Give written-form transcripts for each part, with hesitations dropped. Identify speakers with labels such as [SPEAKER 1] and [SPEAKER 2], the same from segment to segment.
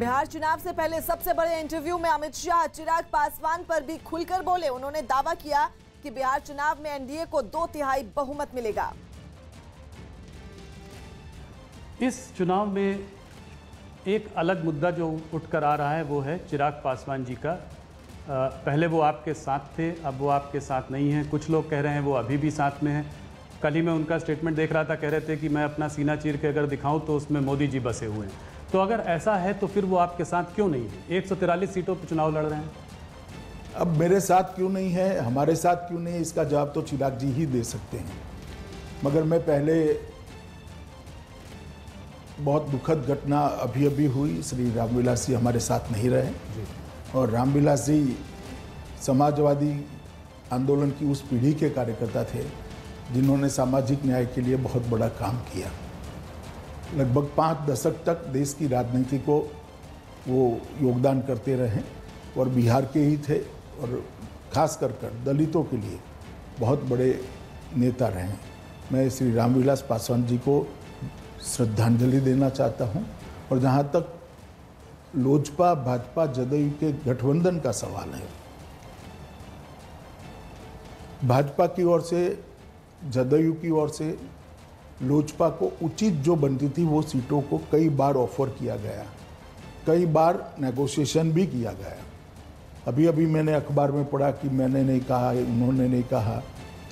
[SPEAKER 1] बिहार चुनाव से पहले सबसे बड़े इंटरव्यू में अमित शाह चिराग पासवान पर भी खुलकर बोले। उन्होंने दावा किया कि बिहार चुनाव में एनडीए को 2/3 बहुमत मिलेगा।
[SPEAKER 2] इस चुनाव में एक अलग मुद्दा जो उठकर आ रहा है वो है चिराग पासवान जी का। पहले वो आपके साथ थे, अब वो आपके साथ नहीं हैं। कुछ लोग कह रहे हैं वो अभी भी साथ में हैं। कल ही मैं उनका स्टेटमेंट देख रहा था, कह रहे थे कि मैं अपना सीना चीर के अगर दिखाऊं तो उसमें मोदी जी बसे हुए हैं। तो अगर ऐसा है तो फिर वो आपके साथ क्यों नहीं है? 143 सीटों पर चुनाव लड़ रहे हैं।
[SPEAKER 3] अब मेरे साथ क्यों नहीं है, हमारे साथ क्यों नहीं है, इसका जवाब तो चिराग जी ही दे सकते हैं। मगर मैं पहले बहुत दुखद घटना अभी हुई, श्री रामविलास जी हमारे साथ नहीं रहे और रामविलास जी समाजवादी आंदोलन की उस पीढ़ी के कार्यकर्ता थे जिन्होंने सामाजिक न्याय के लिए बहुत बड़ा काम किया। लगभग 5 दशक तक देश की राजनीति को वो योगदान करते रहे और बिहार के ही थे और खास कर दलितों के लिए बहुत बड़े नेता रहे। मैं श्री रामविलास पासवान जी को श्रद्धांजलि देना चाहता हूं। और जहां तक लोजपा भाजपा जदयू के गठबंधन का सवाल है, भाजपा की ओर से जदयू की ओर से लोजपा को उचित जो बनती थी वो सीटों को कई बार ऑफर किया गया, कई बार नेगोशिएशन भी किया गया। अभी मैंने अखबार में पढ़ा कि मैंने नहीं कहा, उन्होंने नहीं कहा,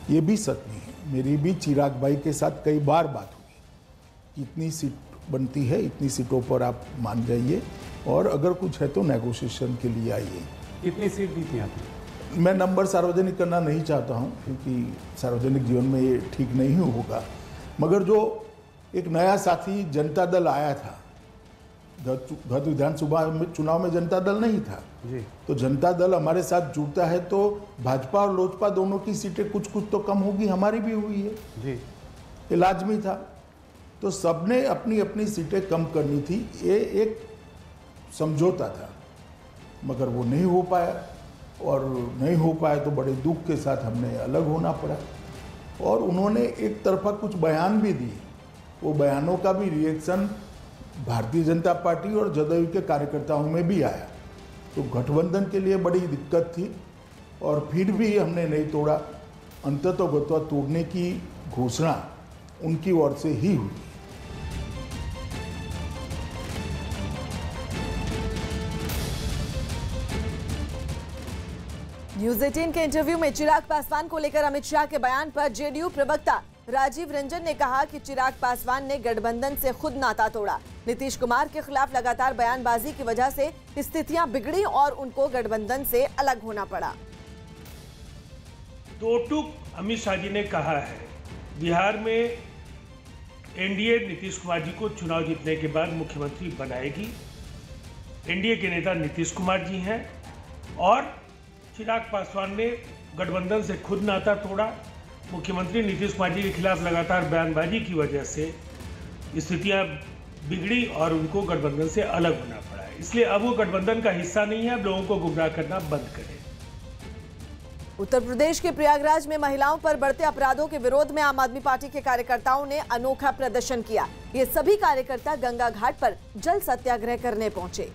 [SPEAKER 3] ये भी सच नहीं है। मेरी भी चिराग भाई के साथ कई बार बात हुई, इतनी सीट बनती है, इतनी सीटों पर आप मान जाइए और अगर कुछ है तो नेगोशिएशन के लिए आइए।
[SPEAKER 2] कितनी सीट दी थी आपने?
[SPEAKER 3] मैं नंबर सार्वजनिक करना नहीं चाहता हूं क्योंकि सार्वजनिक जीवन में ये ठीक नहीं होगा। मगर जो एक नया साथी जनता दल आया था, गत विधानसभा चुनाव में जनता दल नहीं था
[SPEAKER 2] जी।
[SPEAKER 3] तो जनता दल हमारे साथ जुड़ता है तो भाजपा और लोजपा दोनों की सीटें कुछ तो कम होगी, हमारी भी हुई है
[SPEAKER 2] जी,
[SPEAKER 3] ये लाजमी था। तो सबने अपनी अपनी सीटें कम करनी थी, ये एक समझौता था, मगर वो नहीं हो पाया और नहीं हो पाया तो बड़े दुख के साथ हमने अलग होना पड़ा। और उन्होंने एक तरफा कुछ बयान भी दिए, वो बयानों का भी रिएक्शन भारतीय जनता पार्टी और जदयू के कार्यकर्ताओं में भी आया। तो गठबंधन के लिए बड़ी दिक्कत थी और फिर भी हमने नहीं तोड़ा। अंततोगत्वा तोड़ने की घोषणा उनकी ओर से ही हुई।
[SPEAKER 1] न्यूज 18 के इंटरव्यू में चिराग पासवान को लेकर अमित शाह के बयान पर जेडीयू प्रवक्ता राजीव रंजन ने कहा कि चिराग पासवान ने गठबंधन से खुद नाता तोड़ा। नीतीश कुमार के खिलाफ लगातार बयानबाजी की वजह से स्थितियां बिगड़ी और उनको गठबंधन से अलग होना पड़ा।
[SPEAKER 4] दो टूक अमित शाह जी ने कहा है, बिहार में एनडीए नीतीश कुमार जी को चुनाव जीतने के बाद मुख्यमंत्री बनाएगी। एनडीए के नेता नीतीश कुमार जी हैं और चिराग पासवान ने गठबंधन से खुद नाता तोड़ा। मुख्यमंत्री नीतीश कुमार जी के खिलाफ लगातार बयानबाजी की वजह से स्थितियां बिगड़ी और उनको गठबंधन से अलग होना पड़ा है। इसलिए अब वो गठबंधन का हिस्सा नहीं है, अब लोगों को गुमराह करना बंद करें।
[SPEAKER 1] उत्तर प्रदेश के प्रयागराज में महिलाओं पर बढ़ते अपराधों के विरोध में आम आदमी पार्टी के कार्यकर्ताओं ने अनोखा प्रदर्शन किया। ये सभी कार्यकर्ता गंगा घाट पर जल सत्याग्रह करने पहुंचे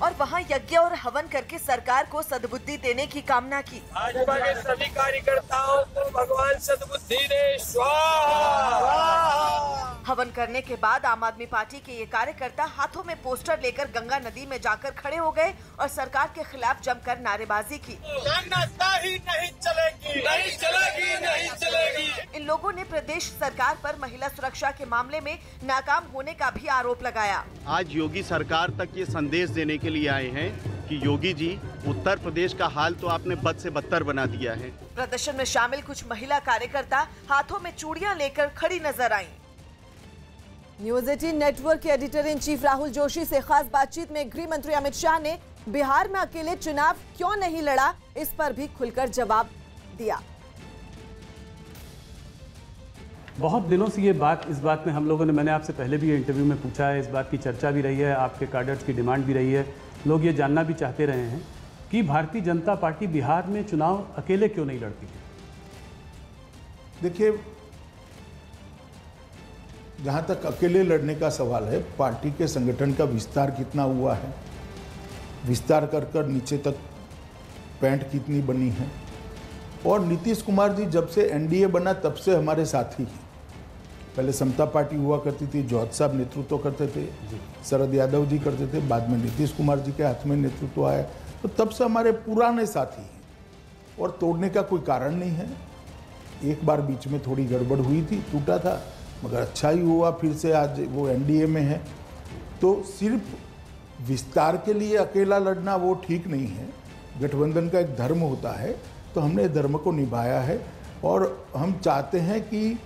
[SPEAKER 1] और वहां यज्ञ और हवन करके सरकार को सद्बुद्धि देने की कामना की।
[SPEAKER 5] भाजपा के सभी कार्यकर्ताओं को भगवान सद्बुद्धि दे स्वाहा।
[SPEAKER 1] हवन करने के बाद आम आदमी पार्टी के ये कार्यकर्ता हाथों में पोस्टर लेकर गंगा नदी में जाकर खड़े हो गए और सरकार के खिलाफ जमकर नारेबाजी की।
[SPEAKER 5] नहीं चलेगी, नहीं चलेगी, नहीं चलेगी।
[SPEAKER 1] इन लोगों ने प्रदेश सरकार पर महिला सुरक्षा के मामले में नाकाम होने का भी आरोप लगाया।
[SPEAKER 6] आज योगी सरकार तक ये संदेश देने के लिए आए हैं कि योगी जी, उत्तर प्रदेश का हाल तो आपने बद से बदतर बना दिया है।
[SPEAKER 1] प्रदर्शन में शामिल कुछ महिला कार्यकर्ता हाथों में चूड़ियां लेकर खड़ी नजर आईं। न्यूज 18 नेटवर्क के editor in chief Rahul Joshi से खास बातचीत में गृह मंत्री अमित शाह ने बिहार में अकेले चुनाव क्यों नहीं लड़ा, इस पर भी खुलकर जवाब दिया।
[SPEAKER 2] बहुत दिनों से इस बात में हम लोगों ने, मैंने आपसे पहले भी इंटरव्यू में पूछा है, इस बात की चर्चा भी रही है, आपके कैडर्स की डिमांड भी रही है, लोग ये जानना भी चाहते रहे हैं कि भारतीय जनता पार्टी बिहार में चुनाव अकेले क्यों नहीं लड़ती है।
[SPEAKER 3] देखिए, जहाँ तक अकेले लड़ने का सवाल है, पार्टी के संगठन का विस्तार कितना हुआ है, विस्तार कर कर नीचे तक पैंट कितनी बनी है। और नीतीश कुमार जी जब से एनडीए बना तब से हमारे साथी हैं। पहले समता पार्टी हुआ करती थी, जौहर साहब नेतृत्व करते थे, शरद यादव जी करते थे, बाद में नीतीश कुमार जी के हाथ में नेतृत्व आया, तो तब से हमारे पुराने साथी हैं और तोड़ने का कोई कारण नहीं है। एक बार बीच में थोड़ी गड़बड़ हुई थी, टूटा था, मगर अच्छा ही हुआ, फिर से आज वो एनडीए में है। तो सिर्फ विस्तार के लिए अकेला लड़ना वो ठीक नहीं है, गठबंधन का एक धर्म होता है, तो हमने धर्म को निभाया है और हम चाहते हैं कि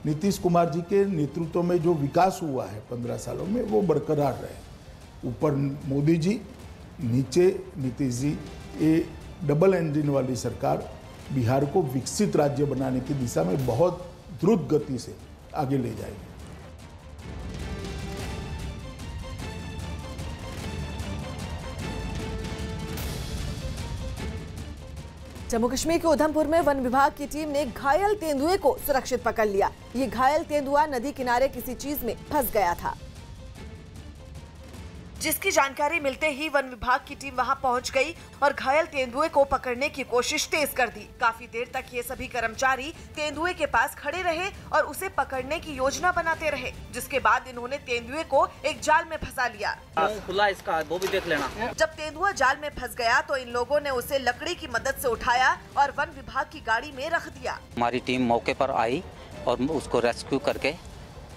[SPEAKER 3] नीतीश कुमार जी के नेतृत्व में जो विकास हुआ है 15 सालों में वो बरकरार रहे। ऊपर मोदी जी, नीचे नीतीश जी, ये डबल इंजन वाली सरकार बिहार को विकसित राज्य बनाने की दिशा में बहुत द्रुत गति से आगे ले जाएगी।
[SPEAKER 1] जम्मू कश्मीर के उधमपुर में वन विभाग की टीम ने घायल तेंदुए को सुरक्षित पकड़ लिया। ये घायल तेंदुआ नदी किनारे किसी चीज में फंस गया था, जिसकी जानकारी मिलते ही वन विभाग की टीम वहां पहुंच गई और घायल तेंदुए को पकड़ने की कोशिश तेज कर दी। काफी देर तक ये सभी कर्मचारी तेंदुए के पास खड़े रहे और उसे पकड़ने की योजना बनाते रहे, जिसके बाद इन्होंने तेंदुए को एक जाल में फंसा लिया।
[SPEAKER 7] खुला इसका वो भी देख लेना।
[SPEAKER 1] जब तेंदुआ जाल में फंस गया तो इन लोगों ने उसे लकड़ी की मदद से उठाया और वन विभाग की गाड़ी में रख दिया।
[SPEAKER 7] हमारी टीम मौके पर आई और उसको रेस्क्यू करके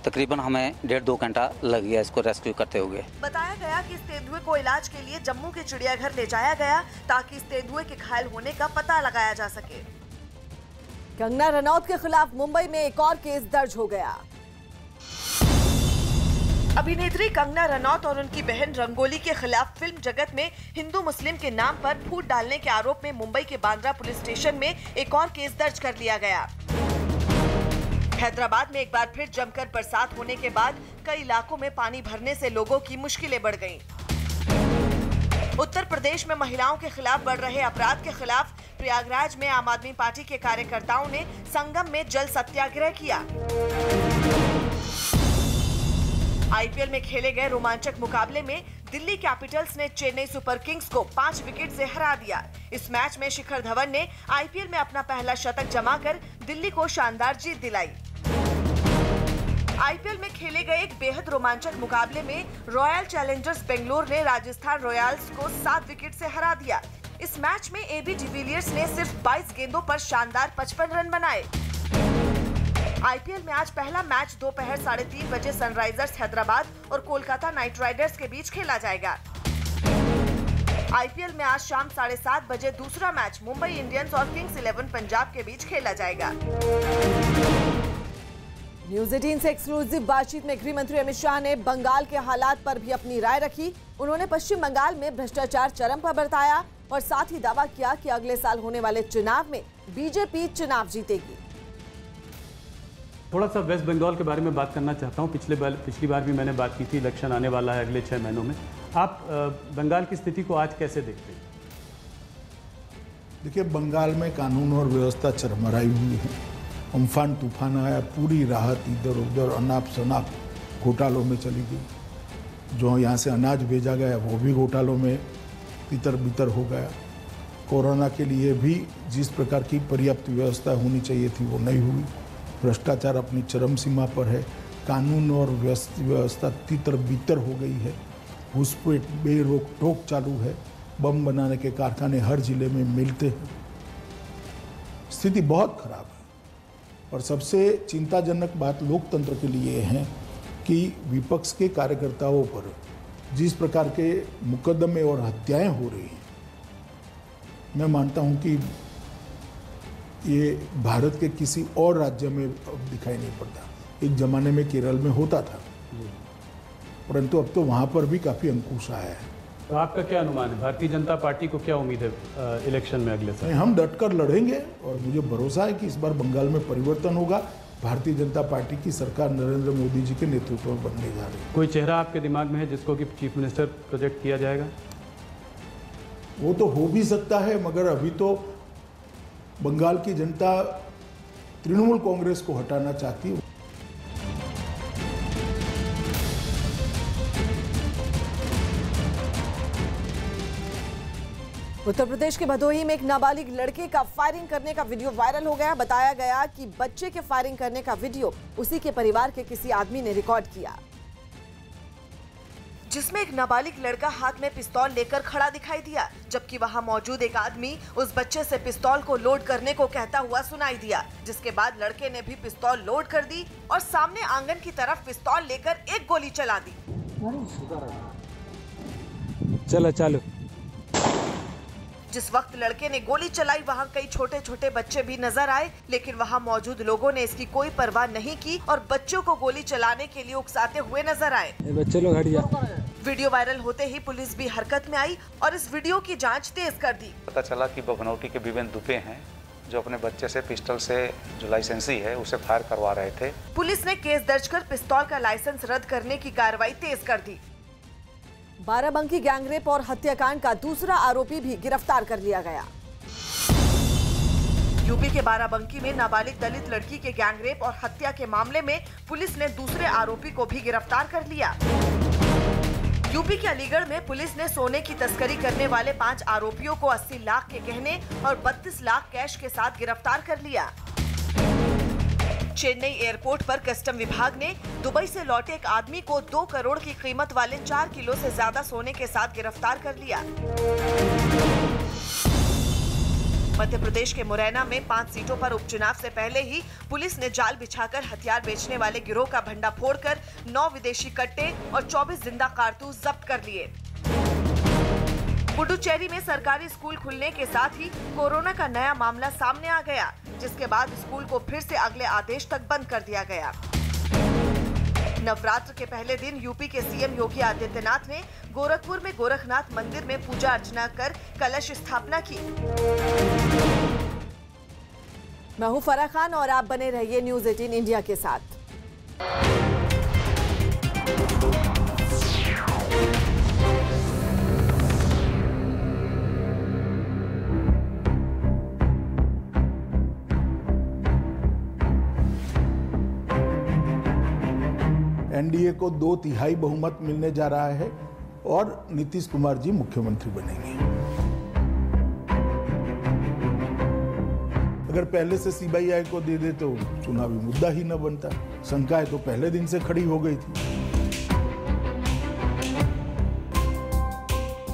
[SPEAKER 7] तकरीबन हमें 1.5-2 घंटा लग गया इसको रेस्क्यू करते हुए।
[SPEAKER 1] बताया गया कि इस तेंदुए को इलाज के लिए जम्मू के चिड़ियाघर ले जाया गया ताकि इस तेंदुए के घायल होने का पता लगाया जा सके। कंगना रनौत के खिलाफ मुंबई में एक और केस दर्ज हो गया। अभिनेत्री कंगना रनौत और उनकी बहन रंगोली के खिलाफ फिल्म जगत में हिंदू मुस्लिम के नाम पर फूट डालने के आरोप में मुंबई के बांद्रा पुलिस स्टेशन में एक और केस दर्ज कर लिया गया। हैदराबाद में एक बार फिर जमकर बरसात होने के बाद कई इलाकों में पानी भरने से लोगों की मुश्किलें बढ़ गईं। उत्तर प्रदेश में महिलाओं के खिलाफ बढ़ रहे अपराध के खिलाफ प्रयागराज में आम आदमी पार्टी के कार्यकर्ताओं ने संगम में जल सत्याग्रह किया। आईपीएल में खेले गए रोमांचक मुकाबले में दिल्ली कैपिटल्स ने चेन्नई सुपर किंग्स को 5 विकेट से हरा दिया। इस मैच में शिखर धवन ने आईपीएल में अपना पहला शतक जमाकर दिल्ली को शानदार जीत दिलाई। आईपीएल में खेले गए एक बेहद रोमांचक मुकाबले में रॉयल चैलेंजर्स बेंगलोर ने राजस्थान रॉयल्स को 7 विकेट से हरा दिया। इस मैच में एबी डिविलियर्स ने सिर्फ 22 गेंदों पर शानदार 55 रन बनाए। आईपीएल में आज पहला मैच दोपहर 3:30 बजे सनराइजर्स हैदराबाद और कोलकाता नाइट राइडर्स के बीच खेला जाएगा। आईपीएल में आज शाम 7:30 बजे दूसरा मैच मुंबई इंडियंस और किंग्स 11 पंजाब के बीच खेला जाएगा। न्यूज 18 से एक्सक्लूसिव बातचीत में गृह मंत्री अमित शाह ने बंगाल के हालात पर भी अपनी राय रखी। उन्होंने पश्चिम बंगाल में भ्रष्टाचार चरम पर बरताया और साथ ही दावा किया कि अगले साल होने वाले चुनाव में बीजेपी चुनाव जीतेगी।
[SPEAKER 2] थोड़ा सा वेस्ट बंगाल के बारे में बात करना चाहता हूँ। पिछली बार भी मैंने बात की थी, इलेक्शन आने वाला है अगले 6 महीनों में। आप बंगाल की स्थिति को आज कैसे देखते हैं?
[SPEAKER 3] देखिए, बंगाल में कानून और व्यवस्था चरमराई हुई है। अम्फान तूफान आया, पूरी राहत इधर उधर अनाप शनाप घोटालों में चली गई। जो यहाँ से अनाज भेजा गया वो भी घोटालों में तितर बितर हो गया। कोरोना के लिए भी जिस प्रकार की पर्याप्त व्यवस्था होनी चाहिए थी वो नहीं हुई। भ्रष्टाचार अपनी चरम सीमा पर है। कानून और व्यवस्था तितर बितर हो गई है। घुसपैठ बेरोक टोक चालू है। बम बनाने के कारखाने हर जिले में मिलते हैं। स्थिति बहुत खराब है और सबसे चिंताजनक बात लोकतंत्र के लिए है कि विपक्ष के कार्यकर्ताओं पर जिस प्रकार के मुकदमे और हत्याएं हो रही हैं, मैं मानता हूं कि ये भारत के किसी और राज्य में दिखाई नहीं पड़ता। एक जमाने में केरल में होता था, परंतु अब तो वहाँ पर भी काफ़ी अंकुश आया है।
[SPEAKER 2] तो आपका क्या अनुमान है, भारतीय जनता पार्टी को क्या उम्मीद है इलेक्शन में अगले साल?
[SPEAKER 3] हम डटकर लड़ेंगे और मुझे भरोसा है कि इस बार बंगाल में परिवर्तन होगा। भारतीय जनता पार्टी की सरकार नरेंद्र मोदी जी के नेतृत्व में बनने जा रही है।
[SPEAKER 2] कोई चेहरा आपके दिमाग में है जिसको कि चीफ मिनिस्टर प्रोजेक्ट किया जाएगा?
[SPEAKER 3] वो तो हो भी सकता है, मगर अभी तो बंगाल की जनता तृणमूल कांग्रेस को हटाना चाहती है।
[SPEAKER 1] उत्तर प्रदेश के भदोही में एक नाबालिग लड़के का फायरिंग करने का वीडियो वायरल हो गया। बताया गया कि बच्चे के फायरिंग करने का वीडियो उसी के परिवार के किसी आदमी ने रिकॉर्ड किया, जिसमें एक नाबालिग लड़का हाथ में पिस्तौल लेकर खड़ा दिखाई दिया, जबकि वहां मौजूद एक आदमी उस बच्चे से पिस्तौल को लोड करने को कहता हुआ सुनाई दिया। जिसके बाद लड़के ने भी पिस्तौल लोड कर दी और सामने आंगन की तरफ पिस्तौल लेकर एक गोली चला दी।
[SPEAKER 8] चलो।
[SPEAKER 1] जिस वक्त लड़के ने गोली चलाई वहां कई छोटे छोटे बच्चे भी नजर आए, लेकिन वहां मौजूद लोगों ने इसकी कोई परवाह नहीं की और बच्चों को गोली चलाने के लिए उकसाते हुए नजर आए।
[SPEAKER 8] बच्चे लोग हट जा।
[SPEAKER 1] वीडियो वायरल होते ही पुलिस भी हरकत में आई और इस वीडियो की जांच तेज कर दी।
[SPEAKER 9] पता चला कि बभनौटी के विवेन दुबे हैं जो अपने बच्चे से पिस्टल से जो लाइसेंसी है उसे फायर करवा रहे थे।
[SPEAKER 1] पुलिस ने केस दर्ज कर पिस्तौल का लाइसेंस रद्द करने की कार्रवाई तेज कर दी। बाराबंकी गैंगरेप और हत्याकांड का दूसरा आरोपी भी गिरफ्तार कर लिया गया। यूपी के बाराबंकी में नाबालिग दलित लड़की के गैंगरेप और हत्या के मामले में पुलिस ने दूसरे आरोपी को भी गिरफ्तार कर लिया। यूपी के अलीगढ़ में पुलिस ने सोने की तस्करी करने वाले 5 आरोपियों को 80 लाख के गहने और 32 लाख कैश के साथ गिरफ्तार कर लिया। चेन्नई एयरपोर्ट पर कस्टम विभाग ने दुबई से लौटे एक आदमी को 2 करोड़ की कीमत वाले 4 किलो से ज्यादा सोने के साथ गिरफ्तार कर लिया। मध्य प्रदेश के मुरैना में 5 सीटों पर उपचुनाव से पहले ही पुलिस ने जाल बिछाकर हथियार बेचने वाले गिरोह का भंडा फोड़कर 9 विदेशी कट्टे और 24 जिंदा कारतूस जब्त कर लिए। पुडुचेरी में सरकारी स्कूल खुलने के साथ ही कोरोना का नया मामला सामने आ गया, जिसके बाद स्कूल को फिर से अगले आदेश तक बंद कर दिया गया। नवरात्र के पहले दिन यूपी के सीएम योगी आदित्यनाथ ने गोरखपुर में गोरखनाथ मंदिर में पूजा अर्चना कर कलश स्थापना की। मैं हूं फराह खान और आप बने रहिए न्यूज़ 18 इंडिया के साथ।
[SPEAKER 3] एनडीए को 2/3 बहुमत मिलने जा रहा है और नीतीश कुमार जी मुख्यमंत्री बनेंगे। अगर पहले से सीबीआई को दे दे तो चुनावी मुद्दा ही न बनता। शंकाएं तो पहले दिन से खड़ी हो गई थी।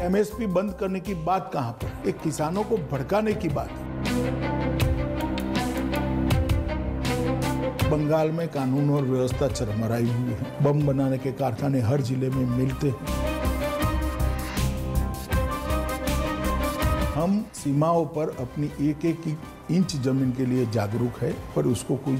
[SPEAKER 3] एमएसपी बंद करने की बात कहां पर, एक किसानों को भड़काने की बात है। बंगाल में कानून और व्यवस्था चरमराई हुई है। बम बनाने के कारखाने हर जिले में मिलते हैं। हम सीमाओं पर अपनी एक इंच जमीन के लिए जागरूक है, पर उसको कोई